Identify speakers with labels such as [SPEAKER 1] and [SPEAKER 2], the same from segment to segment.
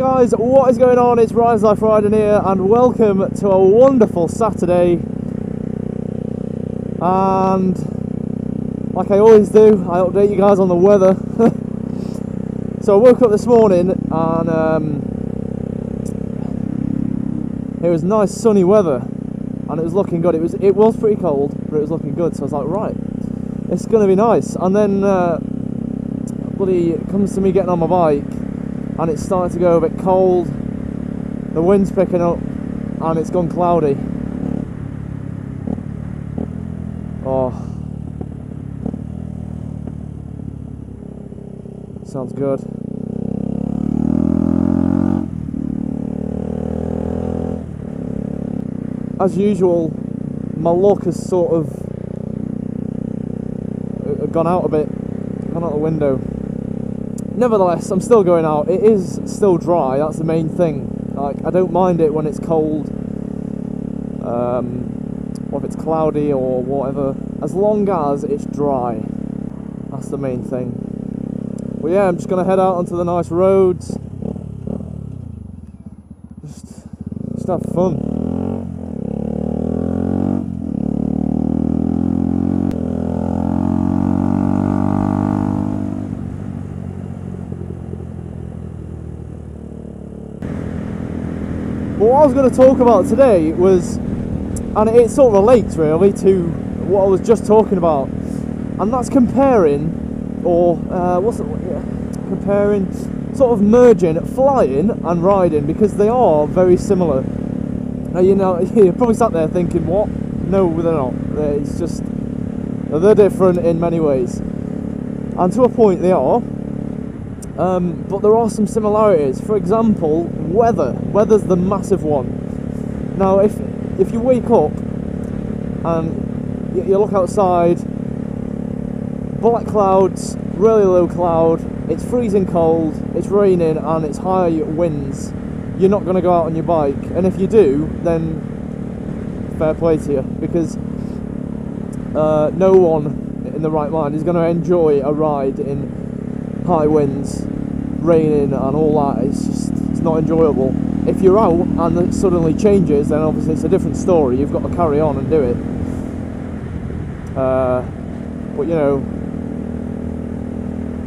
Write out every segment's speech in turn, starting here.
[SPEAKER 1] guys, what is going on? It's RyansLifeRiding here, and welcome to a wonderful Saturday. And like I always do, I update you guys on the weather. So I woke up this morning and it was nice sunny weather, and it was looking good. It was pretty cold, but it was looking good. So I was like, right, it's going to be nice. And then bloody it comes to me getting on my bike, and it's starting to go a bit cold, the wind's picking up, and it's gone cloudy. Oh, sounds good. As usual, my luck has sort of gone out a bit, gone out the window. Nevertheless, I'm still going out. It is still dry, that's the main thing. Like, I don't mind it when it's cold, or if it's cloudy or whatever, as long as it's dry. That's the main thing. Well, yeah, I'm just going to head out onto the nice roads. Just have fun. But what I was going to talk about today was, and it sort of relates really to what I was just talking about, and that's comparing, or comparing, sort of merging flying and riding, because they are very similar. Now, you know, you're probably sat there thinking, what? No, they're not. It's just, they're different in many ways, and to a point they are. But there are some similarities. For example, weather. Weather's the massive one. Now, if you wake up and you look outside, black clouds, really low cloud, it's freezing cold, it's raining, and it's high winds, you're not going to go out on your bike. And if you do, then fair play to you, because no one in the right mind is going to enjoy a ride in high winds, raining and all that. It's not enjoyable. If you're out and it suddenly changes, then obviously it's a different story. You've got to carry on and do it. But you know,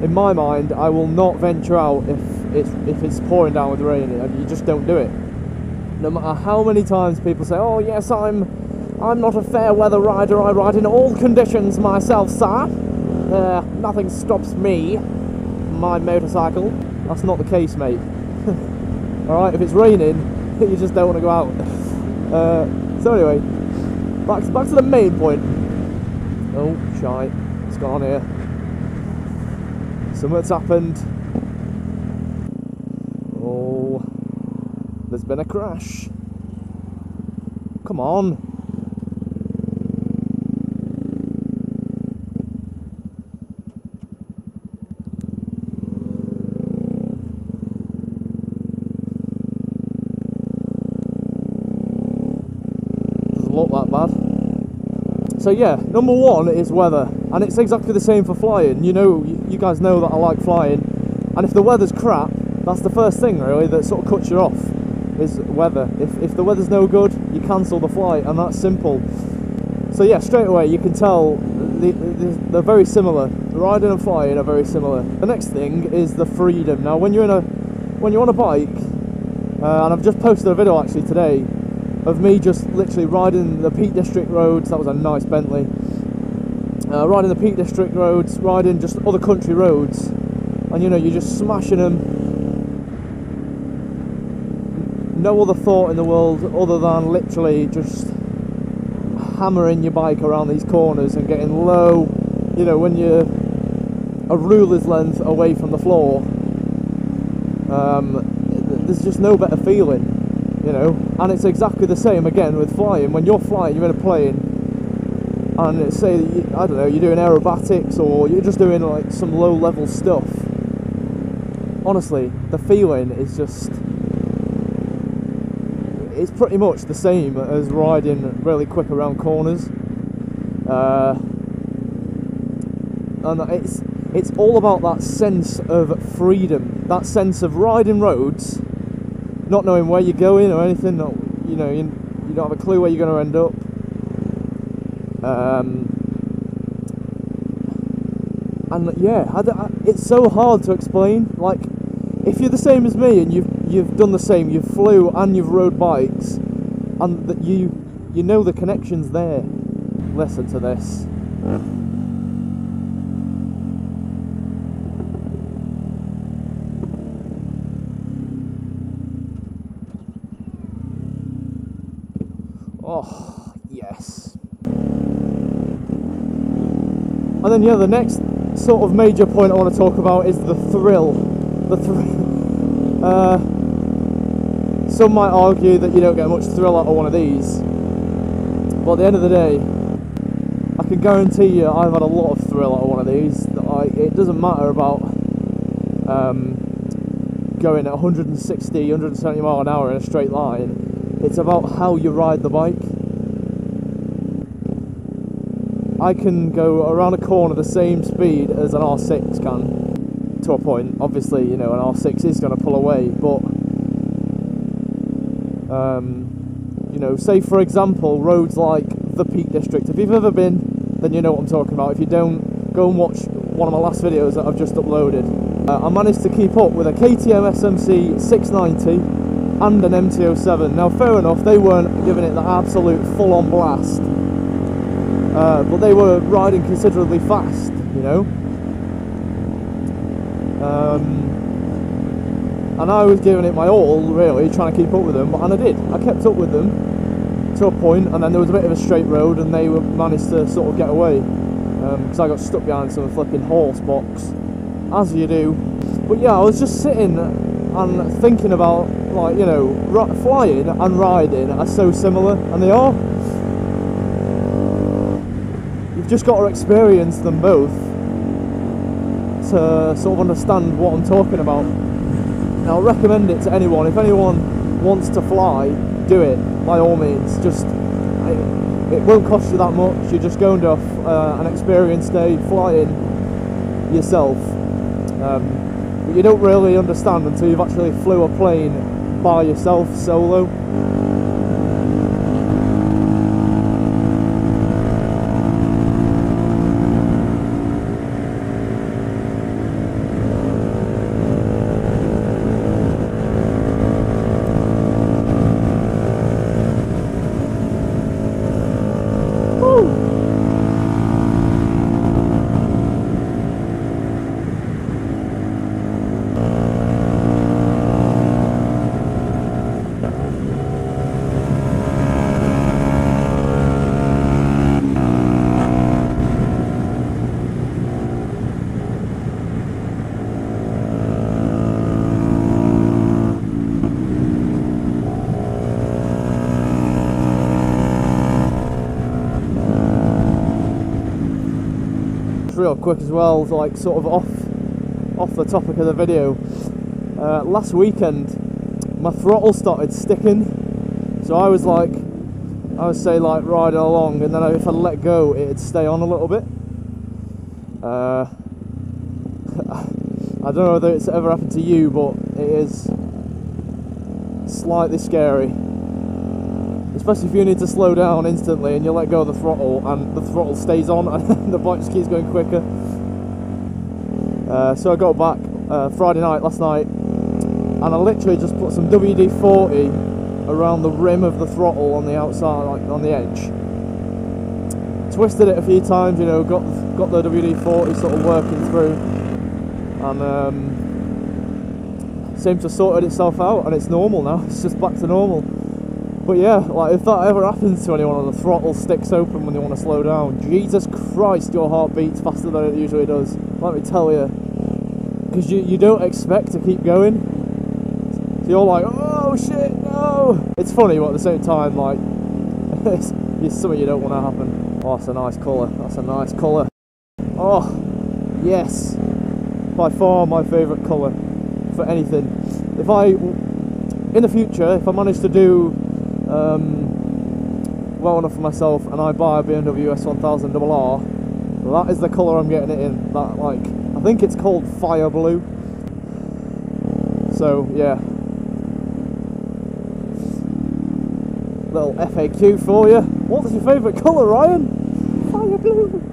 [SPEAKER 1] in my mind, I will not venture out if it's pouring down with rain. You just don't do it. No matter how many times people say, "Oh yes, I'm not a fair weather rider. I ride in all conditions myself, sir. Nothing stops me, my motorcycle." That's not the case, mate. Alright, if it's raining, you just don't want to go out. So anyway, back to the main point. Oh, shite. What's gone on here? Something's happened. Oh, there's been a crash. Come on. Look that bad. So yeah, number one is weather, and it's exactly the same for flying. You know, you guys know that I like flying, and if the weather's crap, that's the first thing really that sort of cuts you off, is weather. If the weather's no good, you cancel the flight, and that's simple. So yeah, straight away you can tell they're very similar. Riding and flying are very similar. The next thing is the freedom. Now when you're on a bike, and I've just posted a video actually today of me just literally riding the Peak District roads. That was a nice Bentley. Riding the Peak District roads, riding just other country roads, and you know, you're just smashing them. No other thought in the world other than literally just hammering your bike around these corners and getting low, you know, when you're a ruler's length away from the floor. There's just no better feeling, you know. And it's exactly the same again with flying. When you're flying, you're in a plane, and say, I don't know, you're doing aerobatics or you're just doing like some low level stuff. Honestly, the feeling is just, it's pretty much the same as riding really quick around corners. And it's all about that sense of freedom, that sense of riding roads not knowing where you're going or anything. Not, you know, you don't have a clue where you're going to end up. And yeah, it's so hard to explain. Like, if you're the same as me and you've done the same, you've flew and you've rode bikes, and that you know the connection's there. Listen to this. Oh, yes. And then yeah, the next sort of major point I want to talk about is the thrill. The thrill. Some might argue that you don't get much thrill out of one of these, but at the end of the day, I can guarantee you I've had a lot of thrill out of one of these. It doesn't matter about going at 160, 170 mile an hour in a straight line. It's about how you ride the bike. I can go around a corner the same speed as an R6 can, to a point. Obviously, you know, an R6 is going to pull away, but you know, say for example, roads like the Peak District. If you've ever been, then you know what I'm talking about. If you don't, go and watch one of my last videos that I've just uploaded. I managed to keep up with a KTM SMC 690 and an MT-07. Now, fair enough, they weren't giving it the absolute full-on blast, but they were riding considerably fast, you know. And I was giving it my all, really, trying to keep up with them, and I did. I kept up with them to a point, and then there was a bit of a straight road, and they managed to sort of get away, because I got stuck behind some flipping horse box, as you do. But yeah, I was just sitting and thinking about, like, you know, flying and riding are so similar, and they are. You've just got to experience them both to sort of understand what I'm talking about. Now, I'll recommend it to anyone. If anyone wants to fly, do it, by all means. Just, it won't cost you that much. You're just going to an experience day flying yourself. But you don't really understand until you've actually flew a plane by yourself, solo. Real quick as well, like sort of off the topic of the video. Last weekend my throttle started sticking, so I was riding along, and then if I let go it'd stay on a little bit. I don't know whether it's ever happened to you, but it is slightly scary, especially if you need to slow down instantly and you let go of the throttle and the throttle stays on and the bike just keeps going quicker. So I got back Friday night, last night, and I literally just put some WD-40 around the rim of the throttle on the outside, like on the edge. Twisted it a few times, you know, got the WD-40 sort of working through, and seems to have sorted itself out, and it's normal now. It's just back to normal. But yeah, like, if that ever happens to anyone and the throttle sticks open when they want to slow down, Jesus Christ, your heart beats faster than it usually does, let me tell you. Because you don't expect to keep going. So you're like, oh shit, no! It's funny, but at the same time, like, it's something you don't want to happen. Oh, that's a nice colour, that's a nice colour. Oh, yes. By far my favourite colour for anything. In the future, if I manage to do well enough for myself and I buy a BMW S1000RR, that is the colour I'm getting it in. That, like, I think it's called Fire Blue. So yeah, little FAQ for you. What's your favourite colour, Ryan? Fire blue.